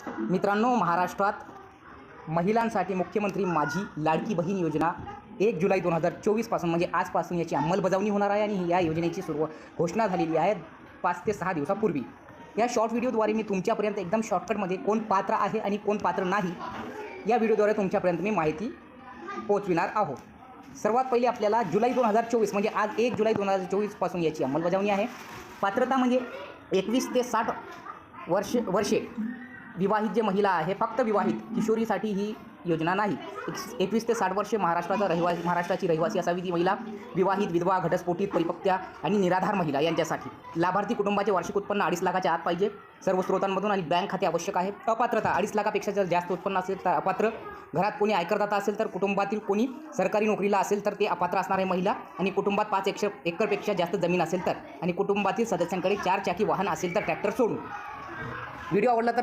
मित्रांनो, महाराष्ट्रात महिलांसाठी मुख्यमंत्री माझी लाडकी बहीण योजना 1 जुलै 2024 पासून म्हणजे आजपासून याची अंमलबजावणी होणार आहे आणि या योजनेची घोषणा झालेली आहे 5 ते 6 दिवसापूर्वी। या शॉर्ट व्हिडिओद्वारे मी तुमच्यापर्यंत एकदम शॉर्टकटमध्ये कोण पात्र आहे आणि कोण पात्र नाही या व्हिडिओद्वारे तुमच्यापर्यंत मी माहिती पोहोचविणार आहोत। सर्वात पहिले आपल्याला जुलै 2024 म्हणजे आज 1 जुलै 2024 पासून याची अंमलबजावणी आहे। पात्रता म्हणजे 21 ते 60 वर्षे विवाहित जे महिला आहे, फक्त विवाहित किशोरीसाठी ही योजना नाही। 21 ते 60 वर्षे महाराष्ट्राची रहिवासी असावी ती महिला, विवाहित, विधवा, घटस्फोटित, परिपक्त्या आणि निराधार महिला यांच्यासाठी। लाभार्थी कुटुंबाचे वार्षिक उत्पन्न 2.5 लाखाच्या आत पाहिजे सर्व स्रोतांमधून आणि बँक खाते आवश्यक आहे। अपात्रता 2.5 लाखापेक्षा जर जास्त उत्पन्न असेल तर अपात्र, घरात कोणी आयकरदाता असेल तर, कुटुंबातील कोणी सरकारी नोकरीला असेल तर ते अपात्र असणार आहे महिला, आणि कुटुंबात 5 एकरपेक्षा जास्त जमीन असेल तर, आणि कुटुंबातील सदस्यांकडे 4 चाकी वाहन असेल तर ट्रॅक्टर सोडून। व्हिडिओ आवडला तर